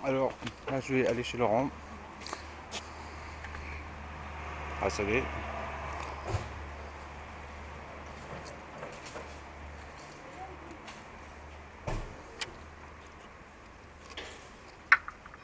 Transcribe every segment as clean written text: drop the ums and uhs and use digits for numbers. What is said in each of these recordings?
Alors, là, je vais aller chez Laurent. Ah, ça y est.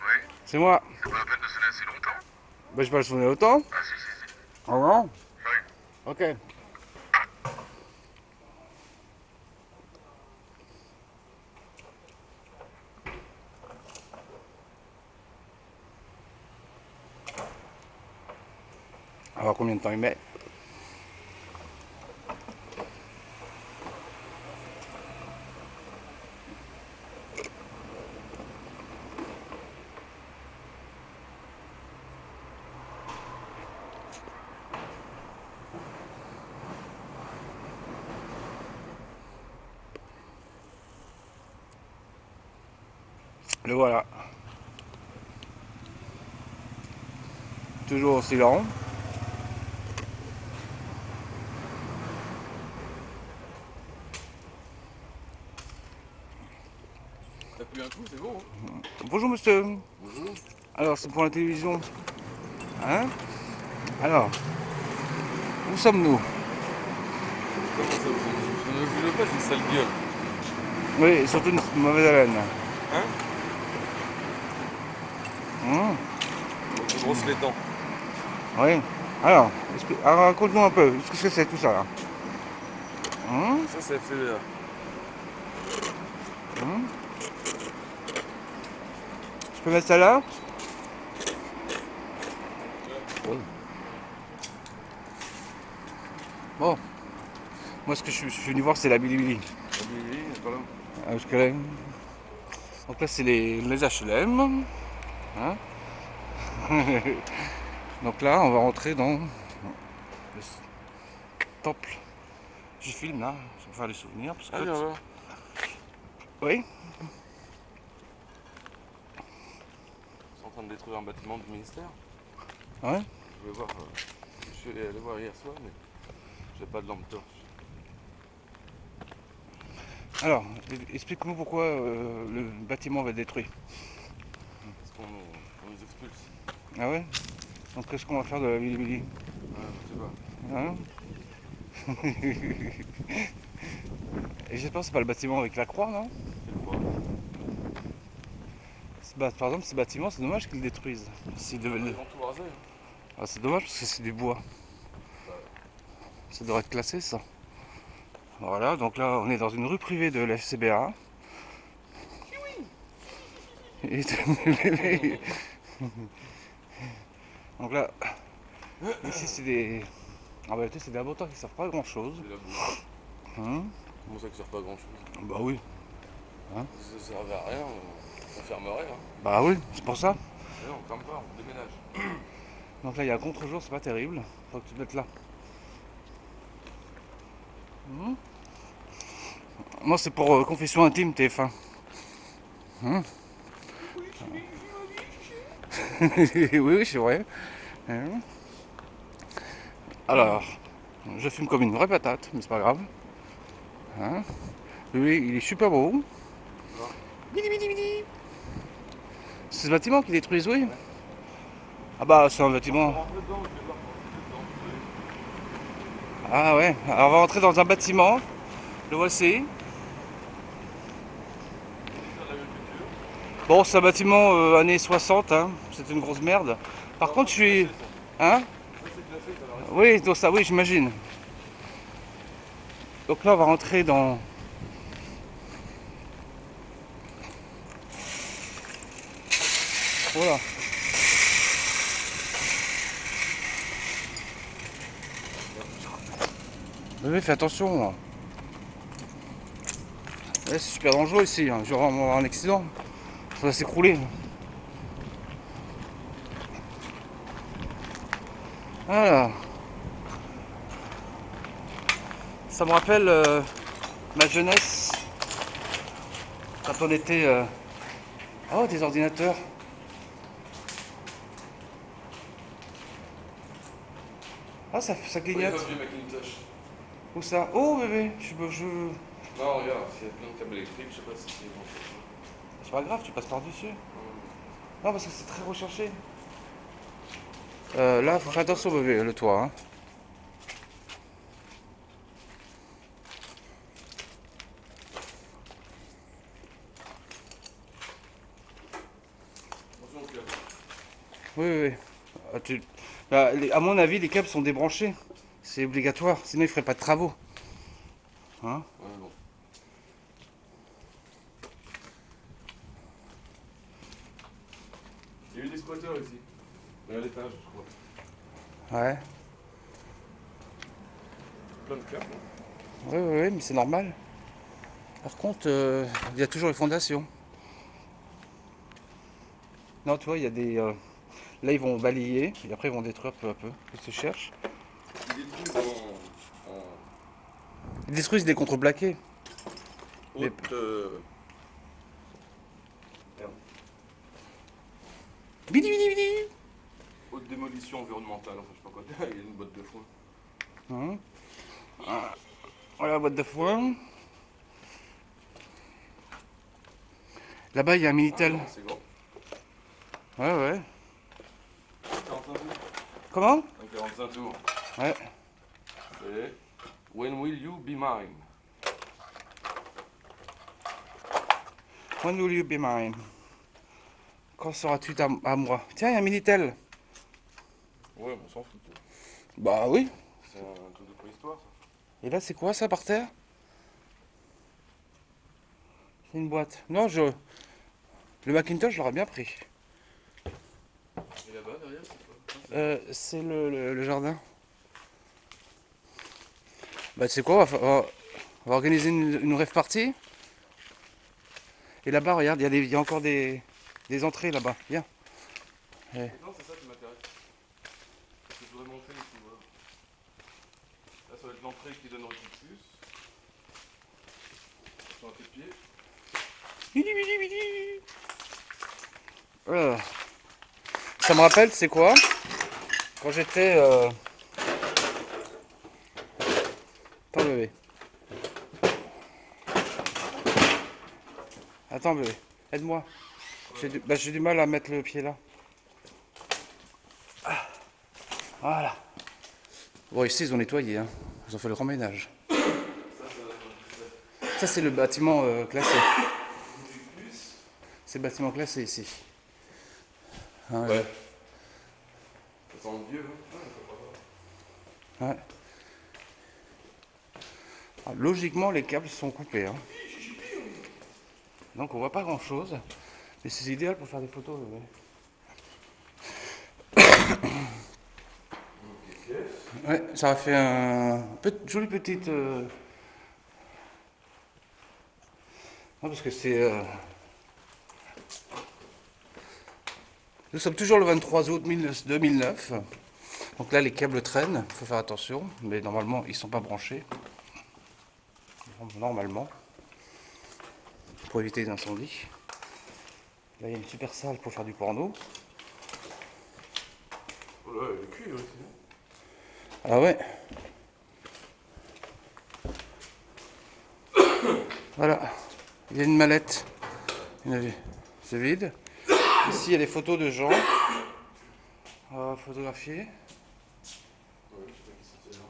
Oui, C'est moi. c'est pas la peine de sonner assez longtemps. Bah, je peux le sonner autant. Ah si, si, si. Ah non. Oui. Ok. On va voir combien de temps il met. Le voilà. Toujours aussi lent. T'as pris un coup, c'est bon. Bonjour monsieur. Bonjour. Alors, c'est pour la télévision. Hein? Alors, où sommes-nous? Comment ça, vous ne voulez pas, j'ai une sale gueule. Oui, et surtout une mauvaise haleine. Hein? Hum, Donc je brosse les dents. oui. Alors, raconte-nous un peu. Qu'est-ce que c'est tout ça là? Hum, Ça, c'est FCBA. hum. Je peux mettre ça là? Oui. Bon, moi ce que je suis venu voir c'est la Bilibili. Ah, oui, il est pas là. Parce que là- donc là c'est les HLM. Hein. Donc là on va rentrer dans le temple. Je filme là, ça me faire des souvenirs. Parce Ah, que... viens voir. Oui. Ils sont en train de détruire un bâtiment du ministère. Ouais. Je vais voir. Je suis allé voir hier soir, mais j'ai pas de lampe torche. Alors, explique-nous pourquoi le bâtiment va être détruit. Parce qu'on nous expulse. Ah ouais. Donc qu'est-ce qu'on va faire de la Bilibili? Ah, je sais pas. Hein? Et j'espère que c'est pas le bâtiment avec la croix, non? Quelle croix? Par exemple, ce bâtiment, c'est dommage qu'ils le détruisent. Ils vont tout raser. Hein. Ah, c'est dommage parce que c'est du bois. Bah, Ça devrait être classé, ça. Voilà, donc là, on est dans une rue privée de l'FCBA. Et... donc là, ici, c'est des... En réalité, c'est des abordeurs qui servent pas à grand chose. c'est la boue. Hein. Comment ça qui sert pas à grand chose? Bah oui. Ça servait à rien, on fermerait. Hein. Bah oui, c'est pour ça. Mais non, on ferme pas, on déménage. Donc là, il y a un contre-jour, c'est pas terrible. Faut que tu te mettes là. Hmm. Moi, c'est pour confession intime, TF1. Hmm. Oui, oui, c'est vrai. Hein. Alors, je fume comme une vraie patate, mais c'est pas grave. Hein. Lui, il est super beau. Quoi? Bidi, bidi, bidi. C'est ce bâtiment qui détruisent, oui. Ouais. Ah bah, c'est un On bâtiment. rentre dedans, je vais voir pour rentrer dedans. Ah ouais, alors on va rentrer dans un bâtiment. Le voici. Ministère de l'Agriculture. Bon, c'est un bâtiment années 60, hein. C'est une grosse merde. Par Non, contre, je ça c'est suis... classé ça. Hein? Ça c'est classé, ça va rester. Oui, donc ça, oui, j'imagine. Donc là, on va rentrer dans... Voilà. Oui, fais attention. Ouais, c'est super dangereux ici. Hein. Je vais avoir un accident. Ça va s'écrouler. Voilà. Ça me rappelle ma jeunesse. Quand on était... Oh, des ordinateurs. Ah, ça Oui, il y a un clignote. vieux Macintosh. Où ça? Oh, bébé. Non, regarde, il y a plein de câbles électriques, je sais pas si c'est bon. C'est pas grave, tu passes par-dessus. Non, parce que c'est très recherché. Là, faut faire attention, bébé, le toit. Hein. Attention au câble. Oui, oui, oui. Ah, bah, à mon avis, les câbles sont débranchés. C'est obligatoire, sinon ils feraient pas de travaux. Hein? Ouais, bon. Il y a eu des squatteurs ici. Mais à l'étage, je crois. Ouais. Plein de câbles. Oui, oui, oui, mais c'est normal. Par contre, il y a toujours les fondations. Non, tu vois, il y a des. Là, ils vont balayer et après, ils vont détruire peu à peu. Ils se cherchent. Ils détruisent en Ils détruisent des contreplaqués. haute. Merde. Bidi, bidi, bidi. Haute démolition environnementale, enfin je sais pas quoi. Il y a une botte de foin. Hein. Voilà la boîte de foin. Là-bas, il y a un Ah Minitel. non, c'est grand. Ouais, ouais. 45 tours. Comment? Un 45 tours. Ouais. Et When will you be mine? When will you be mine? Quand seras-tu à moi? Tiens, il y a un Minitel. Ouais, on s'en fout. Toi. Bah oui. C'est un truc de préhistoire ça. Et là, c'est quoi ça par terre? C'est une boîte. Non, le Macintosh, je l'aurais bien pris. Et là-bas derrière, c'est quoi? C'est le jardin. Bah, tu sais quoi, on va organiser une rêve party. Et là-bas, regarde, il y a encore des entrées là-bas. Viens. Non, c'est ça qui m'intéresse. Ce que je voudrais montrer ici, voilà. Là, ça va être l'entrée qui donne au Rictus. Sur un tes pieds. Bidi, bidi, bidi. Ça me rappelle, c'est quoi? Quand j'étais. Attends, bébé. Attends, bébé. Aide-moi. J'ai du mal à mettre le pied là. Ah, voilà. Bon, ici, ils ont nettoyé. Hein. Ils ont fait le grand ménage. Ça, c'est le bâtiment classé. C'est le bâtiment classé ici. Hein, Ouais. Ça sent vieux, hein? ouais. Alors, logiquement, les câbles sont coupés. Hein. Donc, on voit pas grand chose. Mais c'est idéal pour faire des photos. Ouais, ça a fait un joli petite. Non, parce que c'est. Nous sommes toujours le 23 août 2009. Donc là, les câbles traînent. Il faut faire attention. Mais normalement, ils ne sont pas branchés. Normalement. Pour éviter les incendies. Là, il y a une super salle pour faire du porno. Oh là, le cuir aussi. Ah ouais. Voilà. Il y a une mallette. C'est vide. Ici, il y a des photos de gens photographiés. Ouais, je sais pas qui c'est là.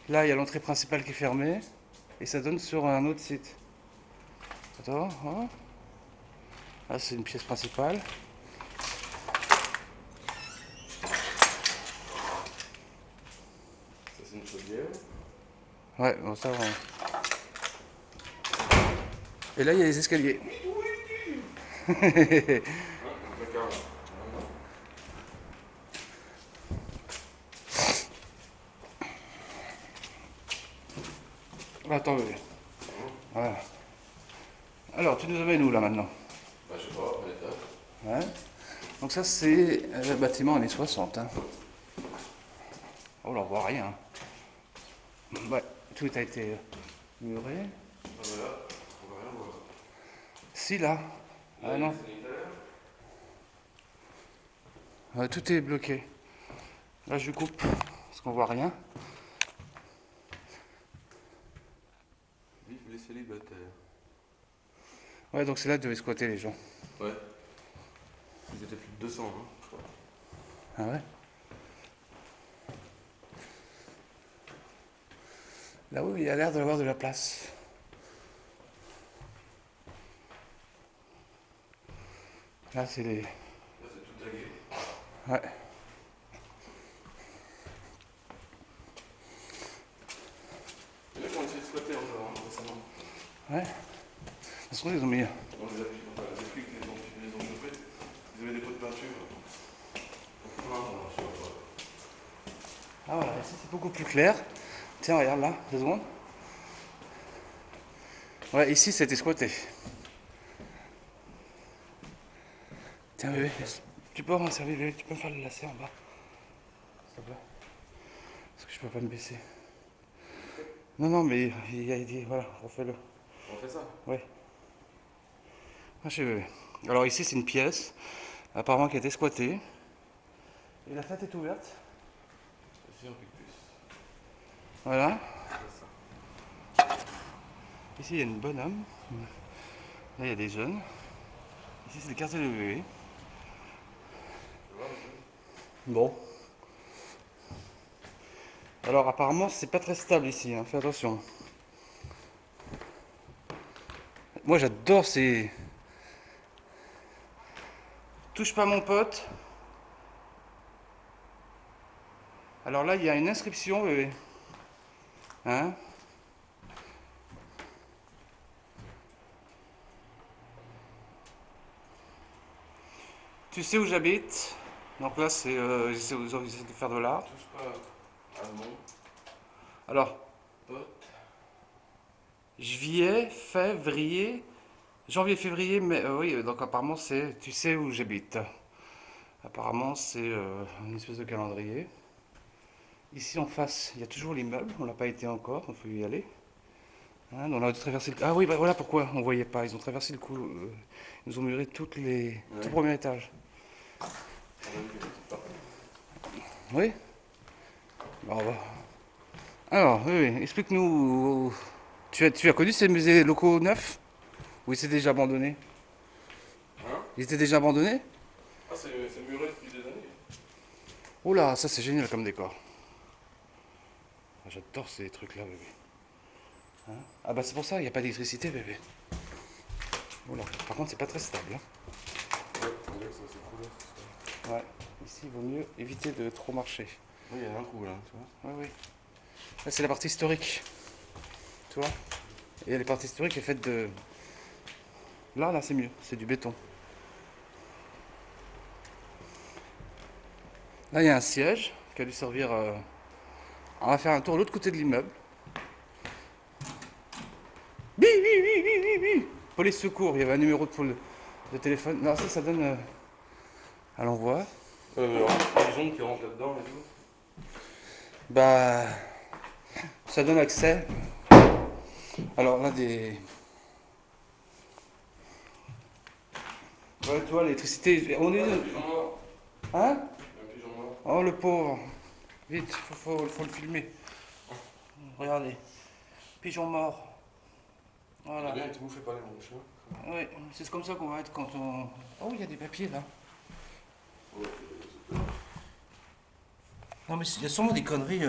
Là, il y a l'entrée principale qui est fermée. Et ça donne sur un autre site. Attends. Hein. Là, c'est une pièce principale. Ça, c'est une chaudière. Ouais, bon, ça, Et là, il y a les escaliers. Un placard là. Attends, bébé. Voilà. Alors, tu nous amènes où là maintenant? Bah, je sais pas, à l'étage. Ouais. Donc ça, c'est le bâtiment années 60. Hein. Oh là, on voit rien. Ouais, tout a été muré. Ah, voilà, on va rien voir. Si, là. Ah non. Ouais, tout est bloqué. Là, je coupe parce qu'on voit rien. Vive les célibataires. Ouais, donc c'est là que devaient squatter les gens. Ouais. Ils étaient plus de 200, hein, je crois. Ah ouais? Là-haut, il y a l'air d'avoir de la place. Là, c'est les... Là, c'est tout tagué. Ouais. Les mecs ont essayé de squatter encore, hein, récemment. Ouais. De toute façon, ils ont mis... On les appuie, enfin, les flics les ont chauffés. Ils avaient des pots de peinture. Ah voilà, ici c'est beaucoup plus clair. Tiens, regarde là, 2 secondes. Ouais, ici c'était squatté. Tiens, bébé, tu peux m'en servir, bébé, tu peux me faire le lacet en bas. S'il te plaît. Parce que je peux pas me baisser. Non, non, mais il a dit, voilà, refais-le. On fait ça. Ouais. Ah, je sais, bébé. Alors ici c'est une pièce, apparemment qui a été squattée. Et la fenêtre est ouverte. Ici, on pique plus. Voilà. C'est ça. Ici il y a une bonne âme. Là il y a des jeunes. Ici c'est le quartier de bébé. Tu vois un peu? Bon. Alors apparemment c'est pas très stable ici, hein. Fais attention. Moi j'adore ces... Touche pas mon pote. Alors là il y a une inscription, bébé. Hein? Tu sais où j'habite? Donc là c'est... j'essaie de faire de l'art. Touche pas à mon Alors, pote. juillet, février... Janvier, février, mais oui, donc apparemment c'est... Tu sais où j'habite. Apparemment c'est une espèce de calendrier. Ici en face, il y a toujours l'immeuble, on l'a pas été encore, il faut y aller. Hein, on a dû traverser le... Ah oui, bah voilà pourquoi on voyait pas. Ils ont traversé le coup, ils nous ont muré tout le premier étage. On a vu des petites parties. Oui. Bon, bah. Alors, oui, oui, explique-nous. Tu as connu ces musées locaux neufs? Ou ils étaient déjà abandonnés? Hein? Ils étaient déjà abandonnés? Ah, c'est muré depuis des années. Oh là, ça c'est génial comme décor. Ah, j'adore ces trucs-là, bébé. Hein? Ah bah c'est pour ça, il n'y a pas d'électricité, bébé. Oh là. Par contre, c'est pas très stable. Hein. Ouais, on dirait que ça s'est coulé. Ouais. Ici, il vaut mieux éviter de trop marcher. Oui, il y a un trou là, tu vois. Oui, oui. Là, c'est la partie historique. Tu vois? Et la partie historique est faite de... Là, c'est mieux. C'est du béton. Là, il y a un siège qui a dû servir... On va faire un tour de l'autre côté de l'immeuble. Bi, bi, bi, bi, bi, bi. Police secours. Il y avait un numéro de téléphone. Non, ça donne à l'envoi. Ouais, mais alors, les gens qui rentrent là-dedans et tout. Bah... Ça donne accès. Alors là, des... Ouais, tu vois, l'électricité... On est... Un pigeon mort. Hein? Un pigeon mort. Oh, le pauvre. Vite, faut le filmer. Regardez. Pigeon mort. Voilà. Il a bien été bouffé par les mouches. Hein. Oui, c'est comme ça qu'on va être quand on... Oh, il y a des papiers là. Non, mais il y a sûrement des conneries.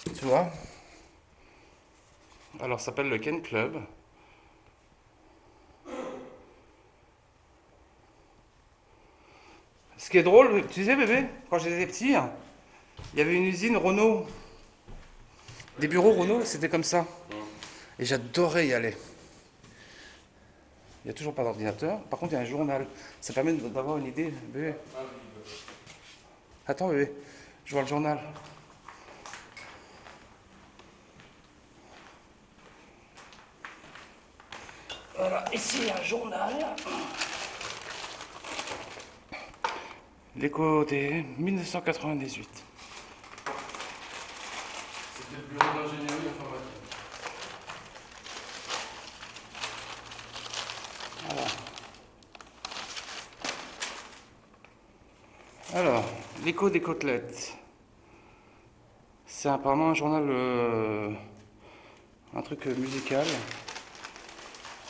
Tu vois? Alors, ça s'appelle le Ken Club. Ce qui est drôle, tu sais, bébé, quand j'étais petit, il y avait une usine Renault. Des bureaux Renault, c'était comme ça. Et j'adorais y aller. Il n'y a toujours pas d'ordinateur. Par contre, il y a un journal. Ça permet d'avoir une idée, bébé. Attends, bébé. Je vois le journal. Voilà, ici, il y a un journal. L'écho des 1998. C'était le bureau d'ingénierie informatique. Alors, l'écho des côtelettes. C'est apparemment un journal un truc musical.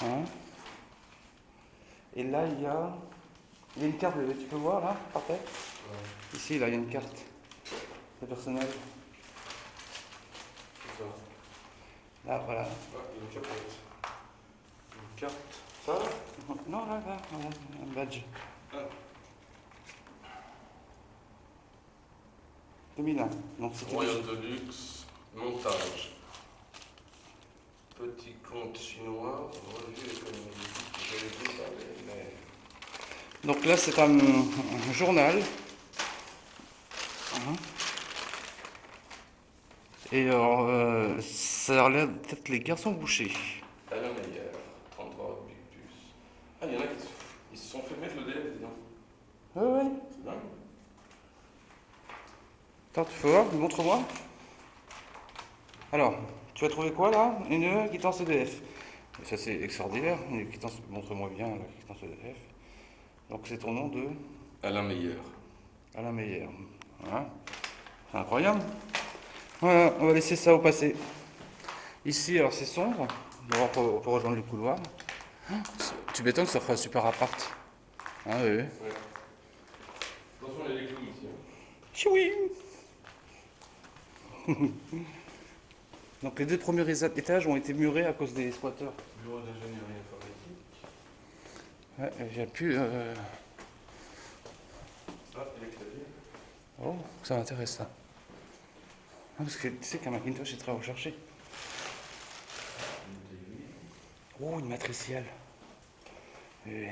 Hein. Et là, il y a une carte, tu peux voir là, par terre. Ouais. Ici, là, il y a une carte. C'est personnel. C'est ça. Là, voilà. Ah, il y a une capote. Une carte. Ça là? Non, là, voilà, un badge. Ah. 2001. Donc c'était Royaume de luxe, montage. Petit conte chinois, revue économique. J'avais dit parler, mais. Donc là, c'est un journal. Hein. Et alors, ça a l'air d'être les garçons bouchers. Alain Meyer, 33 Pictus. Ah, il y en a qui ils se sont fait mettre le délai, dis donc. Ouais. C'est dingue. Attends, tu peux voir, montre-moi. Alors, tu as trouvé quoi là? Une quittance EDF. Ça c'est extraordinaire, une quittance, montre-moi bien la quittance EDF. Donc c'est ton nom de Alain Meyer. Alain Meyer. Hein, c'est incroyable. Voilà, on va laisser ça au passé. Ici, alors c'est sombre. D'abord, on peut rejoindre le couloir. Tu m'étonnes que ça fera un super appart. Ah oui. Ouais. Attention, il y a des clous ici. Chioui. Donc les deux premiers étages ont été murés à cause des squatteurs. Bureau d'ingénierie informatique. Ouais, j'ai pu. Ah, il y a clavier. Oh, ça m'intéresse ça. Ah, parce que tu sais qu'un Macintosh est très recherché. Oh, une matricielle. Oui.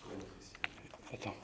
Quoi, une matrice? Attends.